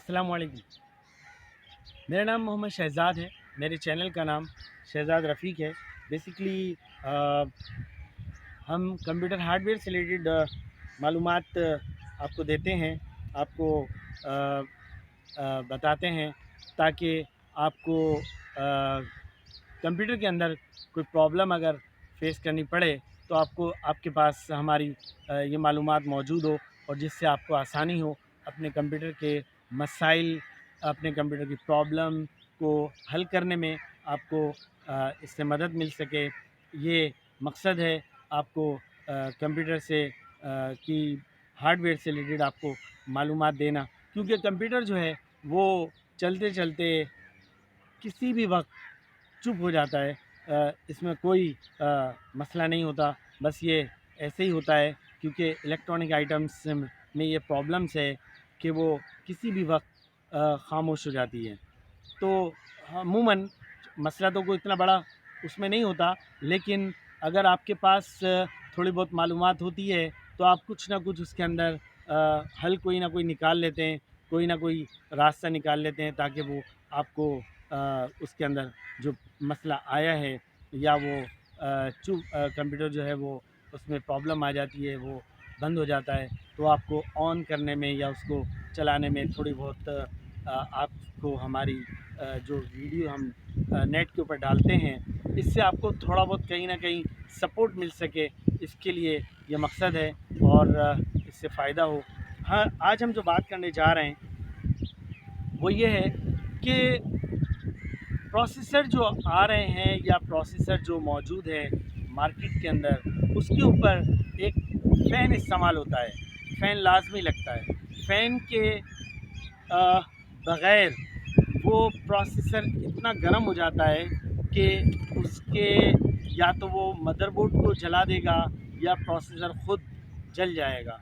अस्सलाम वालेकुम। मेरा नाम मोहम्मद शहज़ाद है। मेरे चैनल का नाम शहज़ाद रफ़ीक है। बेसिकली हम कंप्यूटर हार्डवेयर से रिलेटेड मालूमात आपको देते हैं, आपको बताते हैं, ताकि आपको कंप्यूटर के अंदर कोई प्रॉब्लम अगर फेस करनी पड़े तो आपको आपके पास हमारी ये मालूमात मौजूद हो, और जिससे आपको आसानी हो अपने कंप्यूटर के मसाइल, अपने कंप्यूटर की प्रॉब्लम को हल करने में आपको इससे मदद मिल सके। ये मकसद है आपको कंप्यूटर से की हार्डवेयर से रिलेटेड आपको मालूमात देना, क्योंकि कंप्यूटर जो है वो चलते चलते किसी भी वक्त चुप हो जाता है। इसमें कोई मसला नहीं होता, बस ये ऐसे ही होता है क्योंकि इलेक्ट्रॉनिक आइटम्स में ये प्रॉब्लम्स है कि वो किसी भी वक्त ख़ामोश हो जाती है। तो अमूमन मसला तो कोई इतना बड़ा उसमें नहीं होता, लेकिन अगर आपके पास थोड़ी बहुत मालूमात होती है तो आप कुछ ना कुछ उसके अंदर हल कोई ना कोई निकाल लेते हैं, कोई ना कोई रास्ता निकाल लेते हैं, ताकि वो आपको उसके अंदर जो मसला आया है या वो कंप्यूटर जो है वो उसमें प्रॉब्लम आ जाती है, वो बंद हो जाता है, तो आपको ऑन करने में या उसको चलाने में थोड़ी बहुत आपको हमारी जो वीडियो हम नेट के ऊपर डालते हैं, इससे आपको थोड़ा बहुत कहीं ना कहीं सपोर्ट मिल सके, इसके लिए ये मकसद है और इससे फ़ायदा हो। हाँ, आज हम जो बात करने जा रहे हैं वो ये है कि प्रोसेसर जो आ रहे हैं या प्रोसेसर जो मौजूद है मार्केट के अंदर, उसके ऊपर एक फ़ैन इस्तेमाल होता है, फ़ैन लाजमी लगता है। फ़ैन के बग़ैर वो प्रोसेसर इतना गर्म हो जाता है कि उसके या तो वो मदरबोर्ड को जला देगा या प्रोसेसर ख़ुद जल जाएगा।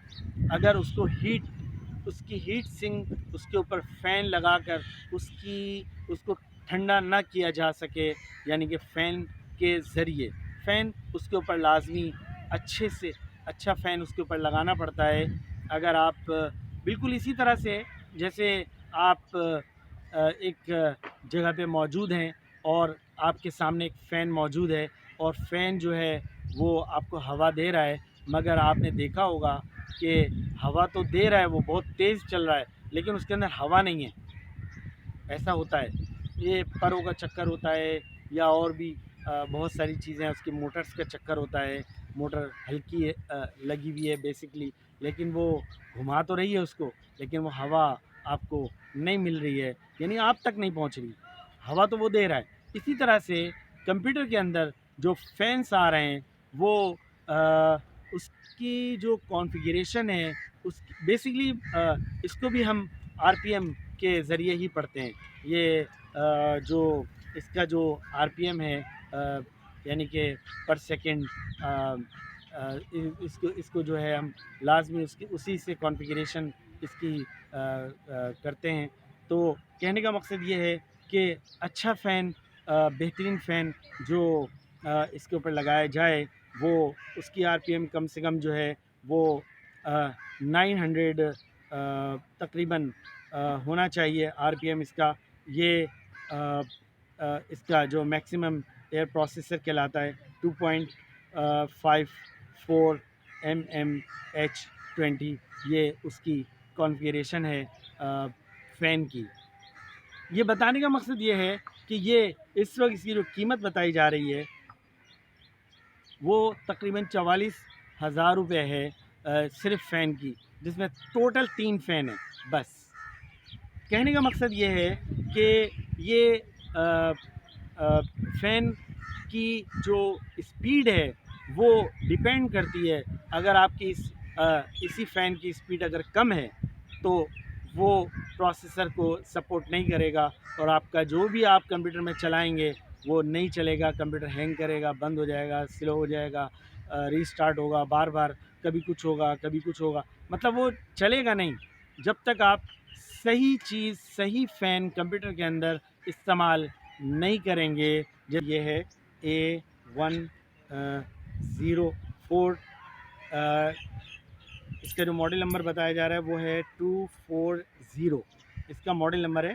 अगर उसकी हीट सिंक उसके ऊपर फ़ैन लगाकर उसको ठंडा ना किया जा सके, यानी कि फ़ैन के ज़रिए फ़ैन उसके ऊपर लाजमी अच्छे से अच्छा फ़ैन उसके ऊपर लगाना पड़ता है। अगर आप बिल्कुल इसी तरह से जैसे आप एक जगह पे मौजूद हैं और आपके सामने एक फ़ैन मौजूद है और फ़ैन जो है वो आपको हवा दे रहा है, मगर आपने देखा होगा कि हवा तो दे रहा है, वो बहुत तेज़ चल रहा है, लेकिन उसके अंदर हवा नहीं है। ऐसा होता है, ये परों का चक्कर होता है या और भी बहुत सारी चीज़ें, उसकी मोटर्स का चक्कर होता है। मोटर हल्की लगी हुई है बेसिकली, लेकिन वो घुमा तो रही है उसको, लेकिन वो हवा आपको नहीं मिल रही है, यानी आप तक नहीं पहुंच रही। हवा तो वो दे रहा है। इसी तरह से कंप्यूटर के अंदर जो फैंस आ रहे हैं वो उसकी जो कॉन्फ़िगरेशन है उस बेसिकली इसको भी हम आरपीएम के ज़रिए ही पढ़ते हैं। ये जो इसका जो आरपीएम है, यानी कि पर सेकंड, इसको जो है हम लाजमी उसकी उसी से कॉन्फ़िगरेशन इसकी करते हैं। तो कहने का मकसद ये है कि अच्छा फ़ैन, बेहतरीन फ़ैन जो इसके ऊपर लगाया जाए, वो उसकी आरपीएम कम से कम जो है वो 900 तकरीबन होना चाहिए आरपीएम इसका। ये इसका जो मैक्सिमम एयर प्रोसेसर कहलाता है 2.54 mmH20, ये उसकी कॉन्फ़िगरेशन है फ़ैन की। ये बताने का मकसद ये है कि ये इस वक्त इसकी जो कीमत बताई जा रही है वो तकरीबन 44,000 रुपये है सिर्फ़ फ़ैन की, जिसमें टोटल 3 फ़ैन हैं बस। कहने का मकसद ये है कि ये फ़ैन की जो स्पीड है वो डिपेंड करती है। अगर आपकी इसी फ़ैन की स्पीड अगर कम है तो वो प्रोसेसर को सपोर्ट नहीं करेगा और आपका जो भी आप कंप्यूटर में चलाएंगे वो नहीं चलेगा। कंप्यूटर हैंग करेगा, बंद हो जाएगा, स्लो हो जाएगा, रीस्टार्ट होगा, बार बार कभी कुछ होगा कभी कुछ होगा, मतलब वो चलेगा नहीं जब तक आप सही चीज़, सही फ़ैन कंप्यूटर के अंदर इस्तेमाल नहीं करेंगे। जब ये है A104, इसका जो मॉडल नंबर बताया जा रहा है वो है 240। اس کا ماڈل نمبر ہے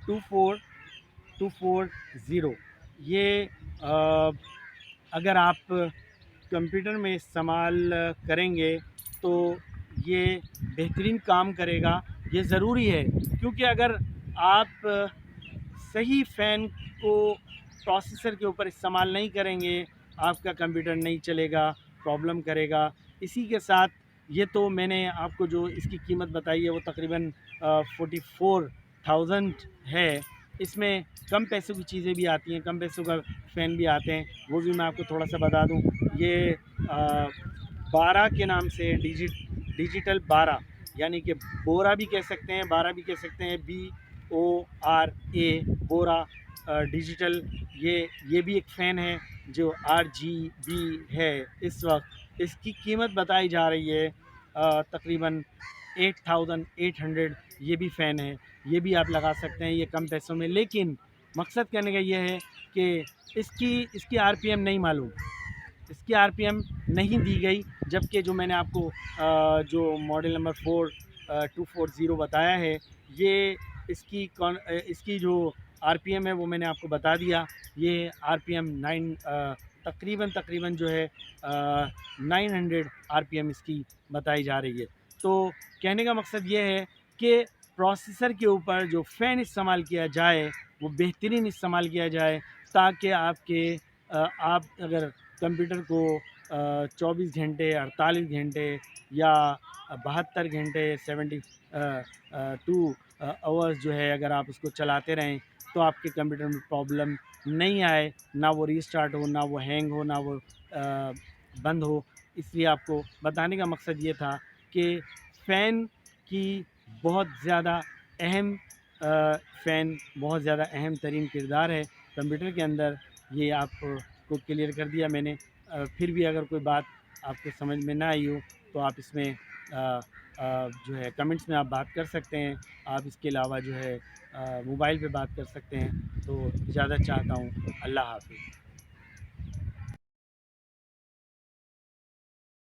24240. یہ اگر آپ کمپیوٹر میں استعمال کریں گے تو یہ بہترین کام کرے گا. یہ ضروری ہے کیونکہ اگر آپ صحیح فین کو پروسیسر کے اوپر استعمال نہیں کریں گے آپ کا کمپیوٹر نہیں چلے گا، پرابلم کرے گا. اسی کے ساتھ یہ تو میں نے آپ کو جو اس کی قیمت بتائی ہے وہ تقریباً 44,000 ہے. اس میں کم پیسوں کی چیزیں بھی آتی ہیں، کم پیسوں کا فین بھی آتے ہیں، وہ بھی میں آپ کو تھوڑا سا بتا دوں. یہ 12 کے نام سے ڈیجیٹل 12 یعنی کہ بورا بھی کہہ سکتے ہیں، 12 بھی کہہ سکتے ہیں، BORA بورا ڈیجیٹل. یہ بھی ایک فین ہے جو RGB ہے. اس وقت اس کی قیمت بتائی جا رہی ہے تقریباً 8,800. یہ بھی فین ہے، یہ بھی آپ لگا سکتے ہیں، یہ کم پیسوں میں. لیکن مقصد کہنے کا یہ ہے کہ اس کی RPM نہیں معلوم، اس کی RPM نہیں دی گئی. جبکہ جو میں نے آپ کو جو ماڈل نمبر 4240 بتایا ہے، یہ اس کی جو RPM ہے وہ میں نے آپ کو بتا دیا. یہ RPM تقریباً جو ہے 900 RPM اس کی بتائی جا رہی ہے. تو کہنے کا مقصد یہ ہے کہ پروسیسر کے اوپر جو فین استعمال کیا جائے وہ بہترین استعمال کیا جائے، تاکہ آپ اگر کمپیوٹر کو 24 گھنٹے، 48 گھنٹے یا 72 گھنٹے 72 آورز جو ہے اگر آپ اس کو چلاتے رہیں تو آپ کے کمپیوٹر میں پرابلم نہیں آئے، نہ وہ ریسٹارٹ ہو، نہ وہ ہینگ ہو، نہ وہ بند ہو. اس لیے آپ کو بتانے کا مقصد یہ تھا کہ فین کی بہت زیادہ اہم ترین کردار ہے کمپیوٹر کے اندر. یہ آپ کو کلیئر کر دیا میں نے. پھر بھی اگر کوئی بات آپ کو سمجھ میں نہ آئی ہو تو آپ اس میں جو ہے کمنٹس میں آپ بات کر سکتے ہیں. آپ اس کے علاوہ جو ہے موبائل پہ بات کر سکتے ہیں. تو اجازت چاہتا ہوں. اللہ حافظ.